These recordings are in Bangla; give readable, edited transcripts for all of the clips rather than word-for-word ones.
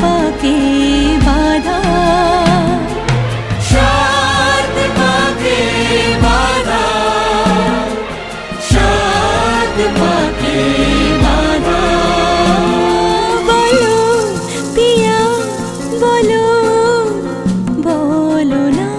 পাকে বাধা, সাত পাকে বাধা, সাত পাকে বাধা। বলো পিয়া বলো, বলো না।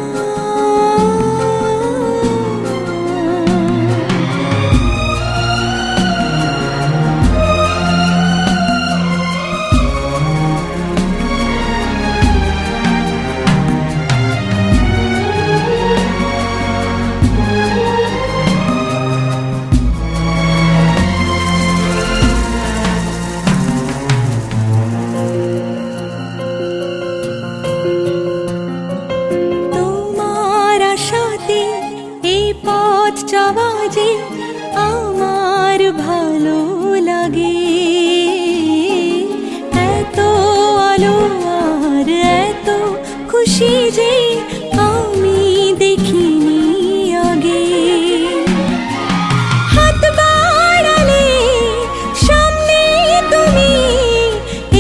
যে আমার ভালো লাগে, এত আলো আর এত খুশি যে আমি দেখিনি আগে। হাত বাড়ালে সামনে তুমি,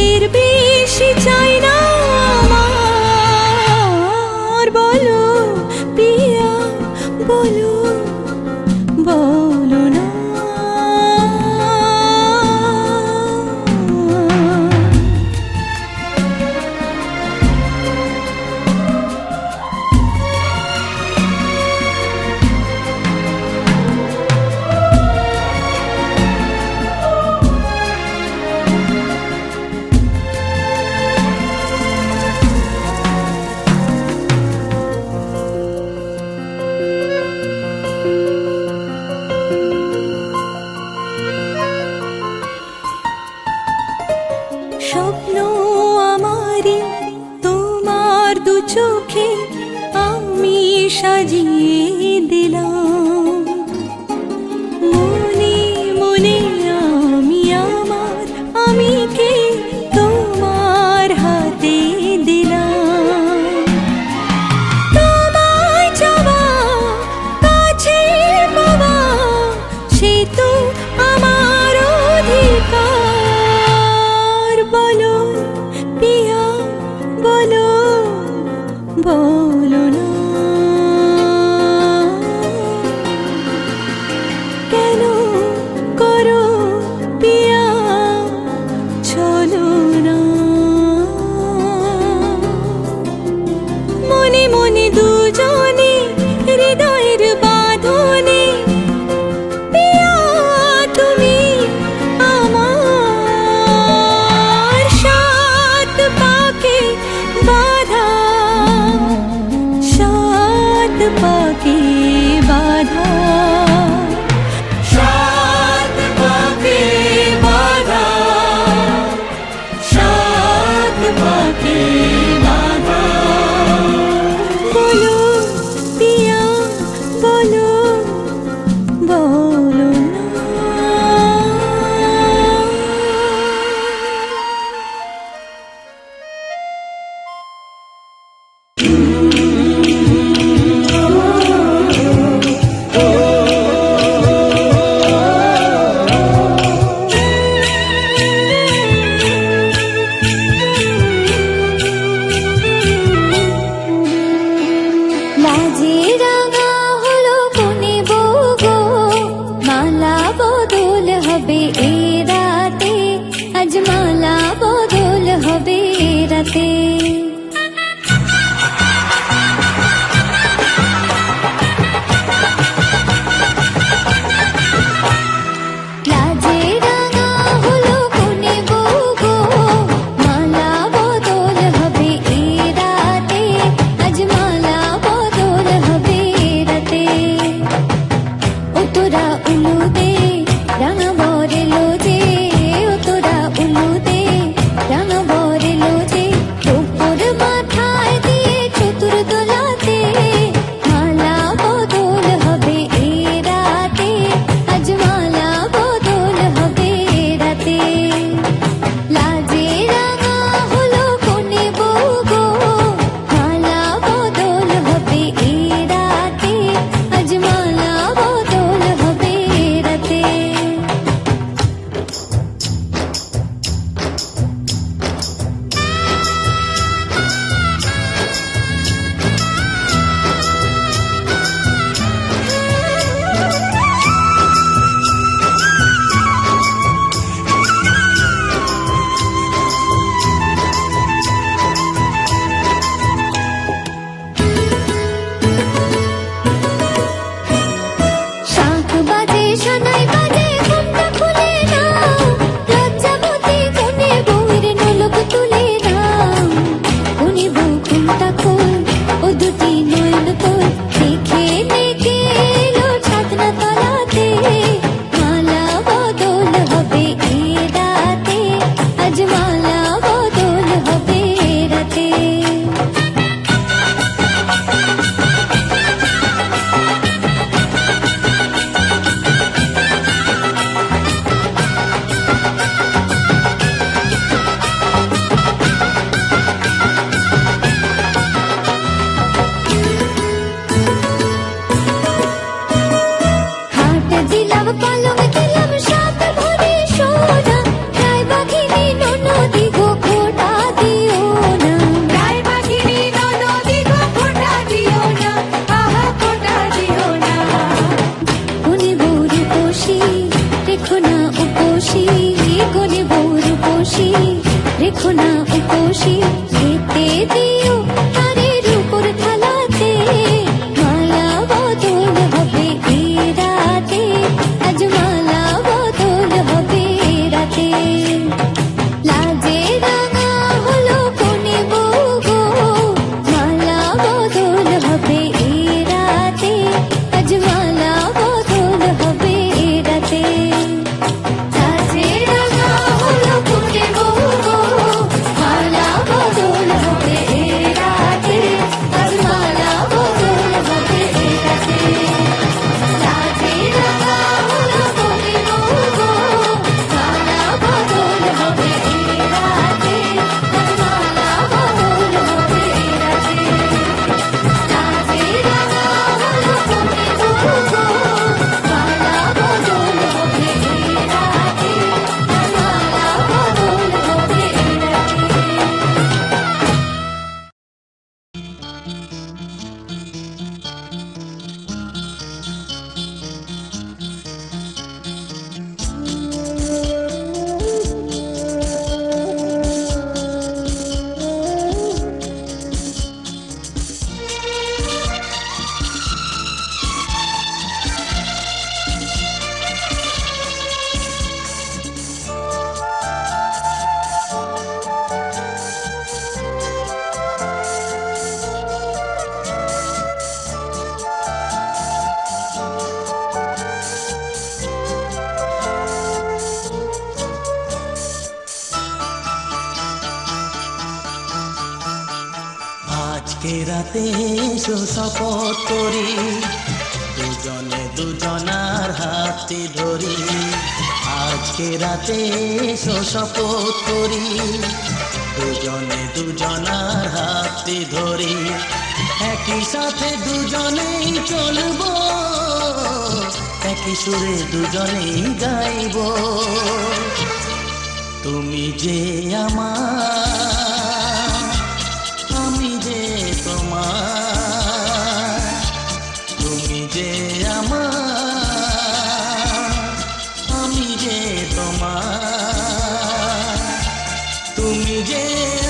এর বেশি চাই না আমার। বলো পিয়া বলো, বলো না। স্বপ্ন আমারি তোমার দু চোখে আমি সাজিয়ে দিলাম, মনে মনে আমি আমার আমিকে তোমার হাতে দিলাম। তোমায় চাওয়া কাছে পাওয়া সে তো আমার অধিকার। বলো পিয়া বলো, বলো না। কেন করো পিয়া চলো না। মনে মনে দুজনে হৃদয়ের বাঁধনে পিয়া তুমি আমার। সাত পাকে বাধা, সাত পাকে বাধা, সাত পাকে বাধা, সাত পাকে বাধা। বলো পিয়া বলো, বলো না। লাজে রাঙা হলো কোনে বগো, মালা বদল হবে এ রাতে, আজ মালা বদল হবে এ রাতে। লাজে রাঙা হলো কোনে বগো, মালা বদল হবে এ রাতে, আজ মালা বদল হবে এ রাতে। ও তোরা উলু দে রাঙা বরে লোজে, ও তোরা উলু দে রাঙা বরে লোজে। রূপর রেখো না উপসী খেতে দিও তারের উপর থালাতে মালা বদল হবে এই রাতে আজ মালা বদল হবে এই রাতে লাজে রাঙা হলো কোনে বউ গো মালা বদল হবে এই রাতে আজ মালা বদল হবে এই রাতে লাজে রাঙা হলো কোনে বউ গো মালা বদল হবে এই রাতে আজ মালা বদল হবে এই রাতে লাজে রাঙা হলো কোনে বউ গো মালা বদল হবে এই রাতে আজ মালা বদল হবে এই রাতে লাজে রাঙা হলো কোনে বউ গো মালা বদল হবে এই রাতে আজ মালা বদল হবে এই রাতে আজকে রাতে এসো শপথ করি দুজনে দুজনার হাতে ধরি আজকে রাতে এসো শপথ করি দুজনে দুজনার হাতে ধরি একই সাথে দুজনেই চলবো একই সুরে দুজনেই গাইব তুমি যে আমার আমি যে তোমার তুমি যে আমার আমি যে তোমার তুমি যে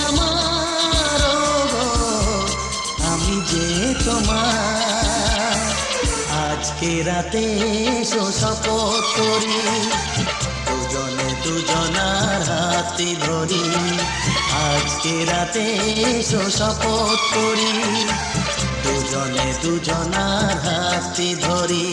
আমার গো আমি যে তোমার আজকে রাতে এসো শপথ করি দুজনে দুজনার হাতে ধরি আজকে রাতে এসো শপথ করি দুজনে দুজনার হাতে ধরি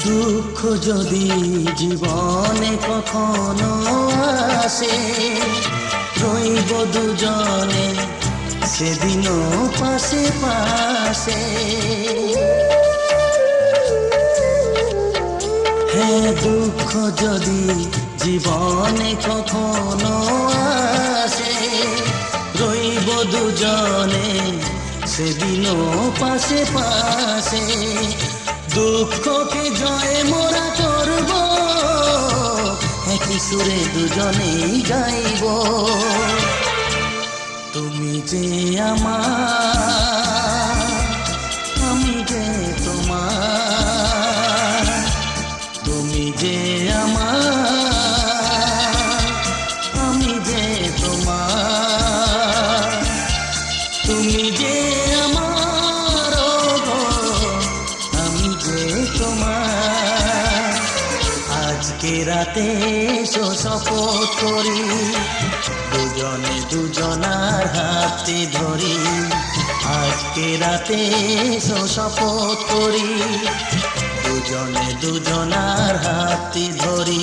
দুঃখ যদি জীবনে কখনো আসে রইব দুজনে সেদিনও পাশে পাশে হ্যাঁ দুঃখ যদি জীবনে কখনো আসে রইব দুজনে সেদিনও পাশে পাশে দুঃখকে জয় মোরা করব একই সুরে দুজনেই গাইব তুমি যে আমার আমি যে তোমার তুমি যে আমার আমি যে তোমার তুমি যে আমার গো আমি যে তোমার আজকে রাতে এসো শপথ করি দুজনে দুজনার হাতে ধরি আজকে রাতে এসো শপথ করি দুজনে দুজনার হাতে ধরি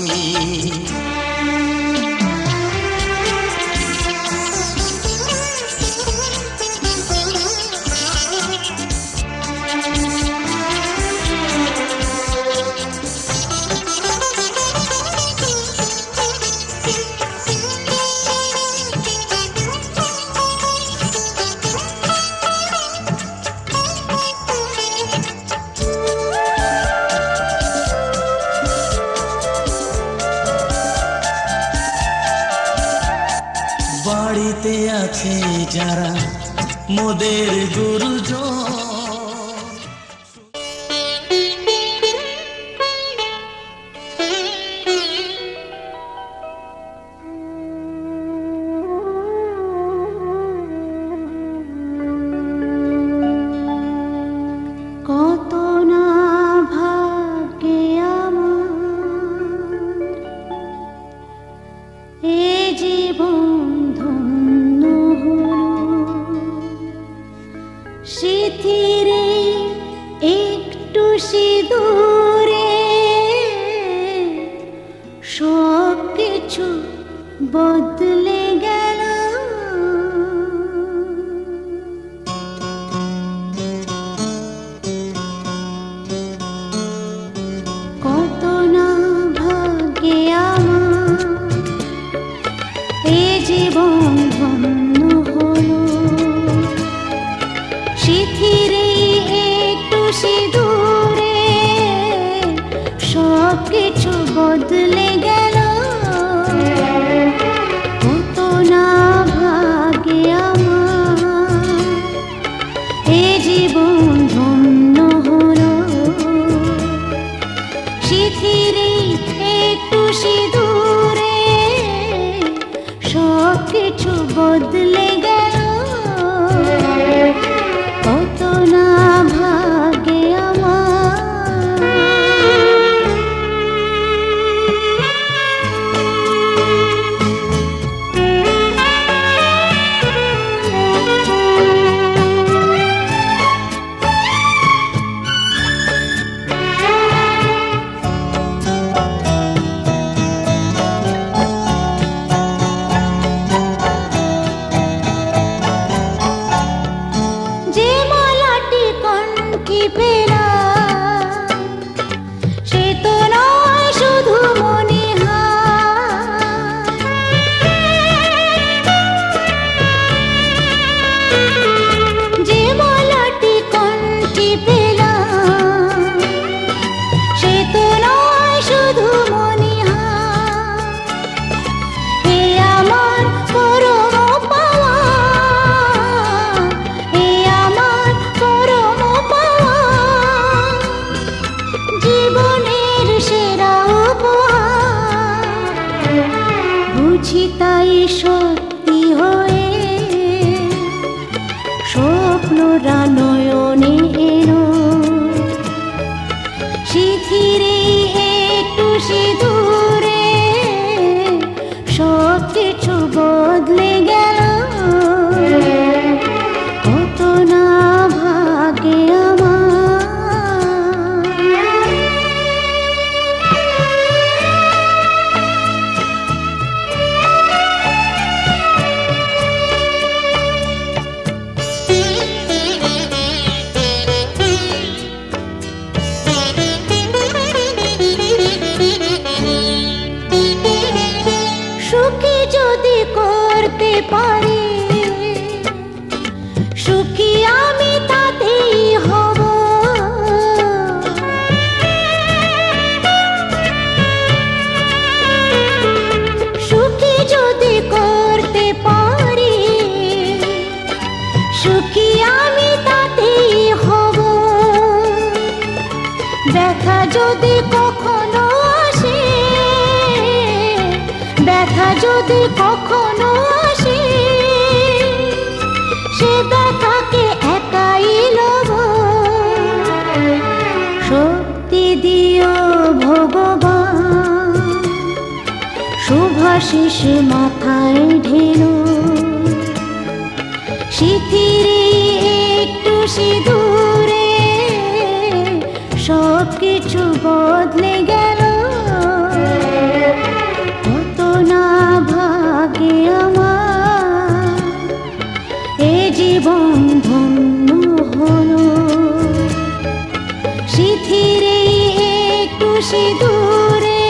বাড়িতে আছে যারা মোদের গুরুজন। কত না ভাগ্যে আমার এ জীবন ধন্য হলো, স্মৃতির একটু সিঁদুরে সব কিছু বদলে গেল। কত না ভাগ্যে আমার এ জীবন ধন্য হলো, স্মৃতির একটু সিঁদুরে সব কিছু বদলে গেল। কত না ভাগ্যে আমার এ জীবন ধন্য হলো, স্মৃতির একটু সিঁদুরে সব কিছু বদলে গেল। কত না ভাগ্যে আমার। যে মালাটি কণ্ঠে পেলাম সে তো নয় শুধু মনে হয়, যে মালাটি কণ্ঠে পেলাম সে তো নয় শুধু মনে হয়। এ আমার পরম পাওয়া, এ আমার পরম পাওয়া, জীবনের সেরা উপহার। বুঝি তাই সত্যি হয়ে স্বপ্নরা নয়নে এলো, স্মৃতির একটু সিঁদুরে সব কিছু বদলে গেল। কত না ভাগ্যে আমার। সুখী যদি করতে পারি, সুখী আমি তাতেই হব। সুখী যদি করতে পারি, সুখী আমি তাতেই হব। ব্যথা যদি কখনো আসে, ব্যথা যদি কখনো আসে, সে ব্যথাকে একাই লব। শক্তি দিও ভগবান, শুভাশিস মাথায় ঢেলো, স্মৃতির একটু সিঁদুরে সব কিছু বদলে গেল। কত না ভাগ্যে আমার এ জীবন ধন্য হলো, স্মৃতির একটু সিঁদুরে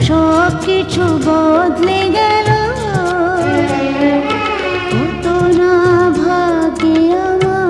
সব কিছু বদলে গেল। কত না ভাগ্যে আমার।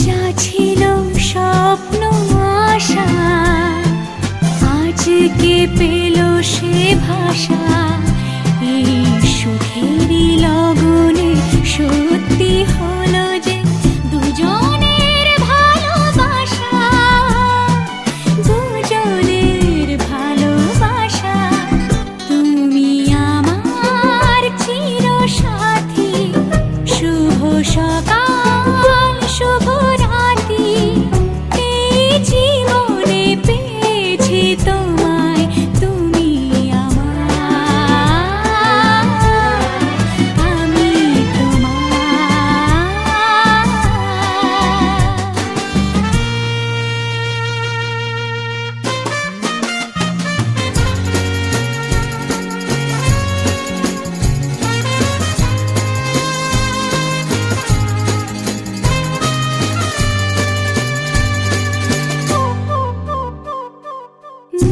যা ছিল স্বপ্ন আশা আজকে পেল সে ভাষা, এই সুখেরই লগনে সত্যি হলো যে দুজনের ভালোবাসা, দুজনের ভালোবাসা। তুমি আমার চিরসাথী, শুভ সকাল শুভ রাতি, এই জীবনে পেয়েছি তোমায়, তুমি আমার, আমি তোমার।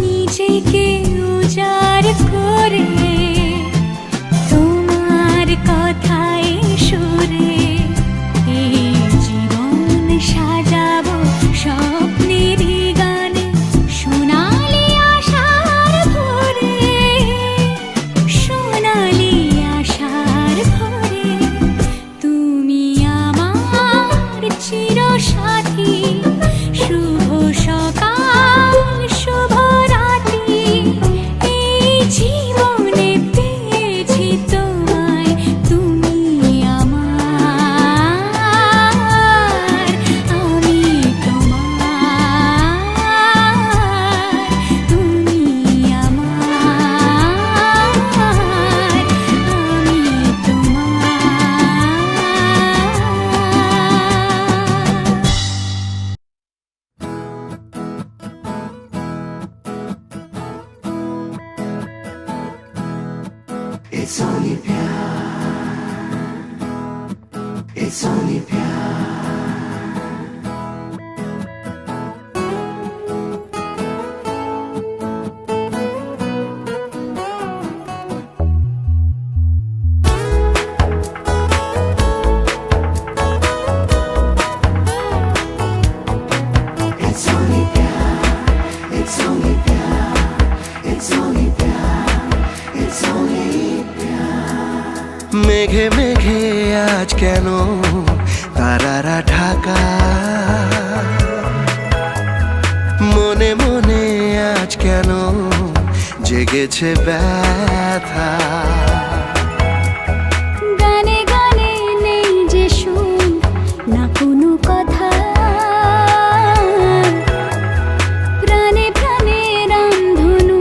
নিজেকে উজাড় করে তোমার কথায় সুরে, এই জীবন সাজাবো স্বপ্নের গানে, সোনালি আশার ভোরে, সোনালি আশার ভোরে। তুমি আমার চিরসাথী, শুভ সকাল শুভ রাতি, এই জীবনে পেয়েছি তোমায়, তুমি আমার, আমি তোমার, তুমি আমার, আমি তোমার। It's only प्यार, it's only प्यार। It's only प्यार, it's only प्यार, it's only प्यार, it's only মেঘে মেঘে আজ কেন তারারা ঢাকা, মনে মনে আজ কেন জেগেছে ব্যথা। গানে গানে নেই যে সুর, না কোনো কথা, প্রাণে প্রাণে রামধনু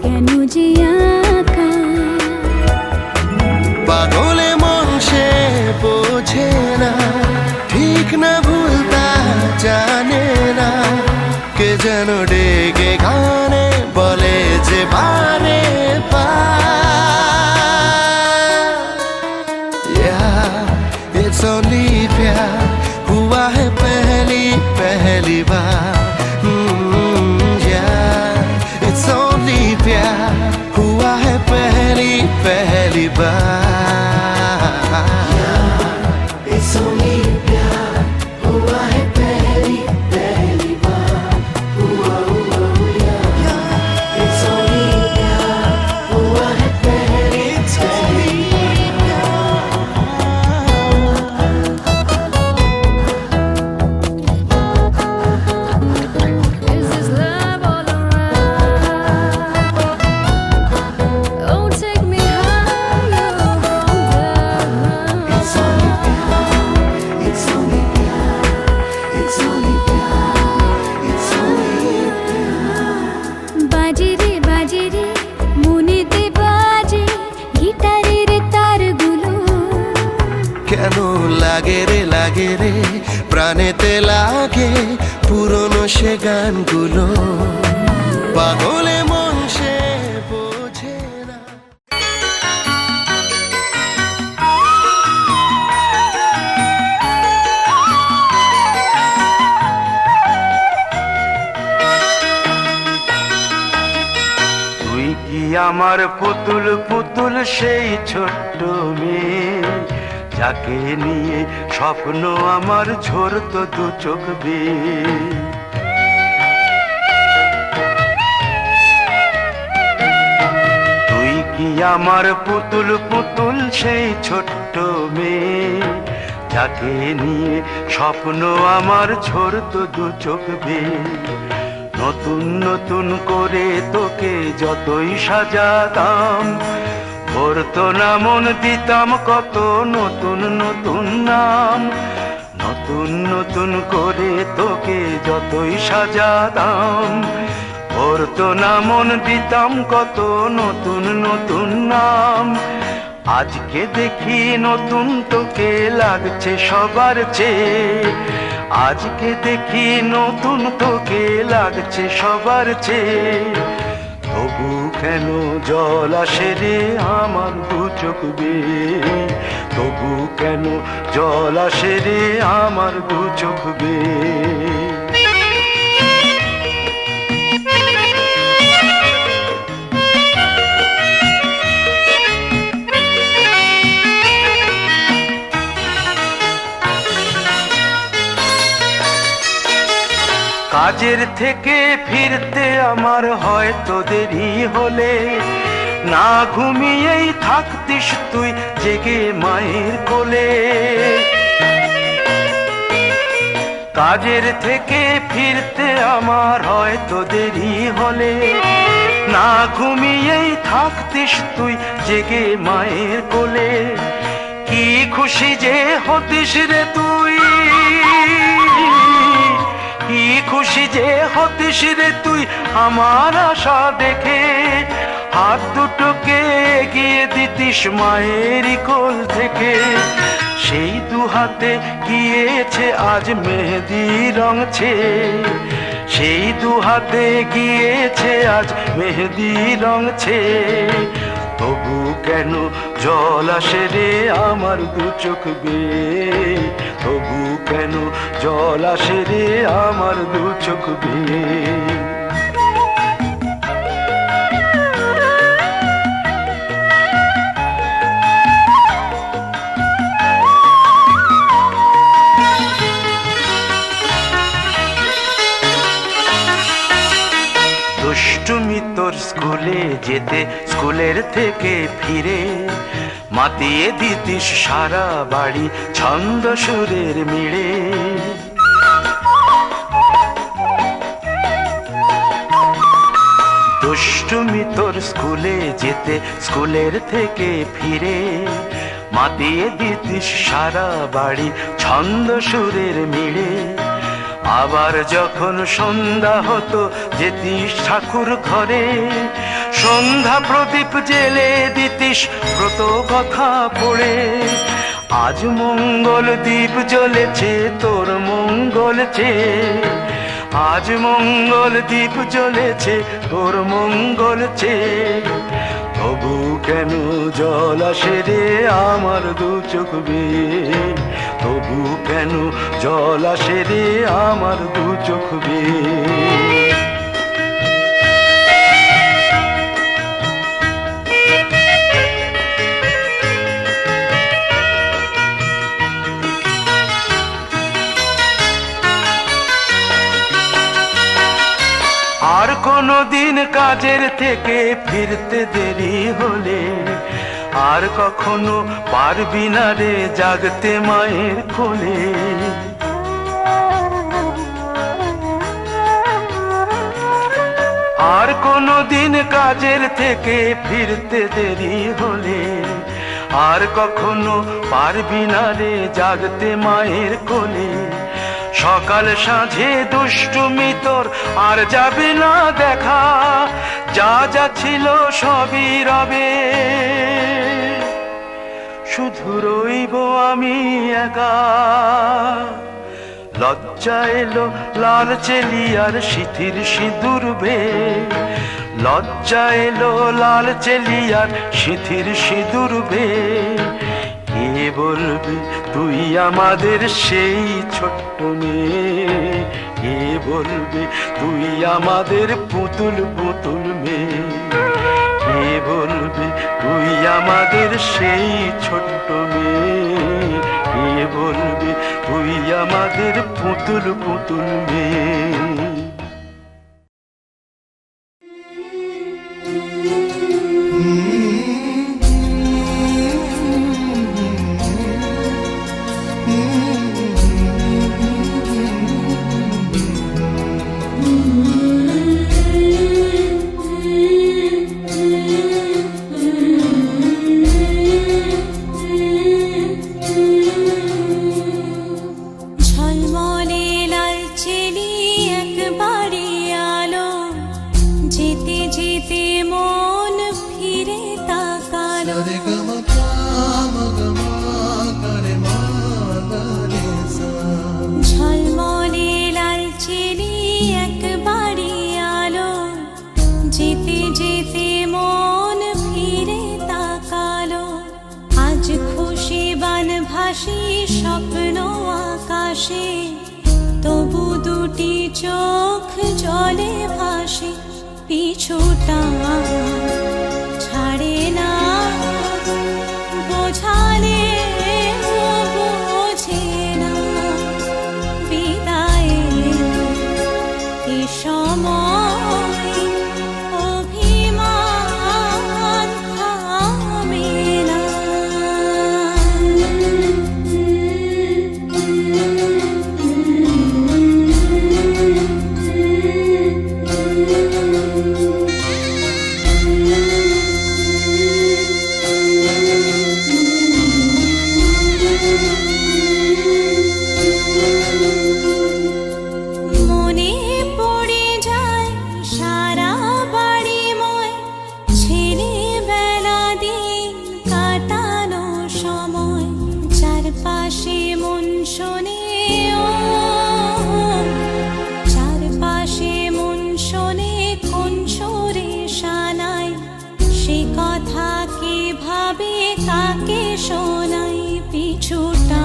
কেন যে আঁকা। পাগলে মন সে বোঝে না, ঠিক না ভুল তা জানে না, কে যেন ডেকে গানে বলে যে বারে It's only प्यार हुआ है पहली पहली बार। Yeah, it's only प्यार हुआ है पहली पहली बार। It's only प्यार हुआ है पहली पहली बार। हुआ हुआ हुआ। It's only प्यार हुआ है पहली पहली Is this love all around? Oh, take me higher from the ground. It's only प्यार, it's only प्यार, it's only प्यार, it's only प्यार। বাজে রে মনেতে বাজে গিটারের তারগুলো, কেন লাগে রে প্রাণেতে লাগে পুরনো সে গানগুলো, পাগলে মন সে বোঝে না। তুই কি আমার পুতুল পুতুল সেই ছোট্ট মেয়ে, যাকে নিয়ে স্বপ্ন আমার ঝরতো দু চোখ বেয়ে। তুই কি আমার পুতুল পুতুল সেই ছোট্ট মেয়ে, যাকে নিয়ে স্বপ্ন আমার ঝরতো দু চোখ বেয়ে। নতুন নতুন করে তোকে যতই সাজাতাম, ভরতো না মন, দিতাম কত নতুন নতুন নাম। নতুন নতুন করে তোকে যতই সাজাতাম, ভরতো না মন, দিতাম কত নতুন নতুন নাম। আজকে দেখি নতুন তোকে লাগছে সবার চেয়ে, আজকে দেখি নতুন তোকে লাগছে সবার চেয়ে। তবু কেন জল আসে রে আমার দু চোখ বেয়ে, তবু কেন জল আসে রে আমার দু চোখ বেয়ে। কাজের থেকে ফিরতে আমার হয়তো দেরি হলে, না ঘুমিয়েই থাকতিস তুই জেগে মায়ের কোলে। কাজের থেকে ফিরতে আমার হয়তো দেরি হলে, না ঘুমিয়েই থাকতিস তুই জেগে মায়ের কোলে। কি খুশি যে হতিস রে তুই, কি খুশি যে হতিস রে তুই আমার আশা দেখে। হাত দুটোকে এগিয়ে দিতিস মায়ের কোল থেকে, সেই দু হাতে গিয়েছে আজ মেহেদি রং ছেয়ে। সেই দু হাতে গিয়েছে আজ মেহেদি রং ছেয়ে। তবু কেন জল আসে রে আমার দু চোখ বেয়ে, তবু কেন জল আসে রে আমার দু চোখ বেয়ে। দুষ্টুমি তোর স্কুলে যেতে, স্কুলের থেকে ফিরে মাতিয়ে দিতিস সারা বাড়ি ছন্দ সুরের মিড়ে। দুষ্টুমি তোর স্কুলে যেতে, স্কুলের থেকে ফিরে মাতিয়ে দিতিস সারা বাড়ি ছন্দ সুরের মিড়ে। আবার যখন সন্ধ্যা হতো যেতিস ঠাকুর ঘরে, সন্ধ্যা প্রদীপ জেলে দিতিস ব্রত কথা পড়ে। আজ মঙ্গল দ্বীপ জ্বলেছে তোর মঙ্গল চেয়ে, আজ মঙ্গল দ্বীপ জ্বলেছে তোর মঙ্গল চেয়ে। তবু কেন জল আসে রে আমার দু চোখ বেয়ে, তবু কেন জল আসে রে আমার দু চোখ বেয়ে। আর কোনো দিন কাজের থেকে ফিরতে দেরি হলে, আর কখনো পারবি না রে জাগতে মায়ের কোলে। আর কোনো দিন কাজের থেকে ফিরতে দেরি হলে, আর কখনো পারবি না রে জাগতে মায়ের কোলে। সকাল সাঁঝে দুষ্টুমি তোর আর যাবে না দেখা, যা যা ছিল সবই রবে, শুধু রইব আমি একা। লজ্জা এলো লাল চেলিয়ার সিথির সিঁদুর বেয়ে, লজ্জা এলো লাল চেলিয়ার সিথির সিঁদুর বেয়ে। কে বলবি তুই আমাদের সেই ছোট্ট মেয়ে, কে বলবি তুই আমাদের পুতুল পুতুল মেয়ে। কে বলবি তুই আমাদের সেই ছোট্ট মেয়ে। আমাদের পুতুল পুতুল মেয়ে। ঝলমলে লাল চেলি একবারে আলো, যেতে যেতে মন ফিরে তাকালো। ঝলমলে লাল চেলি একবারে আলো, যেতে যেতে মন ফিরে তাকালো। আজ খুশি বানভাসি স্বপ্ন আকাশে, তবু দুটি চোখ জলে ভাসে। পিছুটা ছাড়ে না, বোঝালে বোঝে না। বিদায়ের এ সময় অভিমান থামে না। মনে পড়ে যায় সারা বাড়িময় ছেলেবেলা দিন কাটানো সময়। চারপাশে মন শোনে ও, চারপাশে মন শোনে কোন সুরে শানায়। সে কথা কে ভাবে কাকে শোনাই। পিছুটা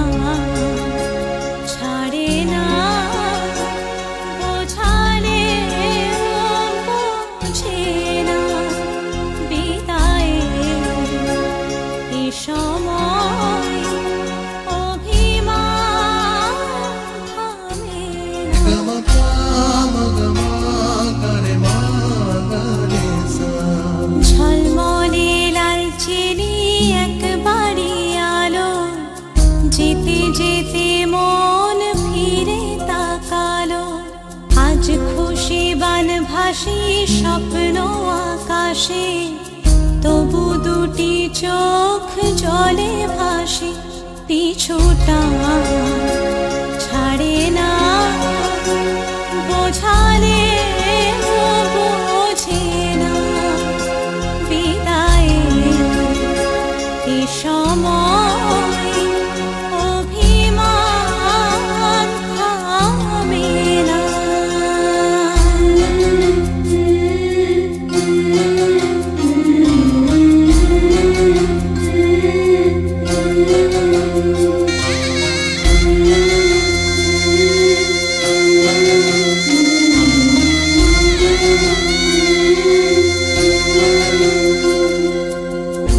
ছাড়ে না, বোঝালে বোঝে না। বিদায়ের এ সময় অভিমান থামে না। ঝলমলে লাল চেলি একবারে আলো, যেতে যেতে মন ফিরে তাকালো। আজ খুশি বানভাসি স্বপ্ন আকাশে, তবু দুটি চোখ জলে ভাসে। পিছুটা ছাড়ে না, বোঝালে বোঝে না। বিদায়ের এ সময় অভিমান থামে না।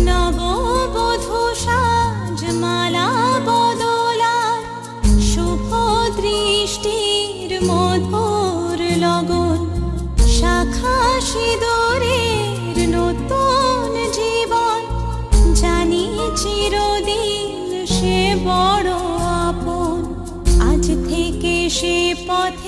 নববধূ সাজমালা বদলার, শুভ দৃষ্টির মধুর লগন। শাখা সিঁদুরের নতুন জীবন, জানি চিরদিন সে বড় আপন। আজ থেকে সে পথ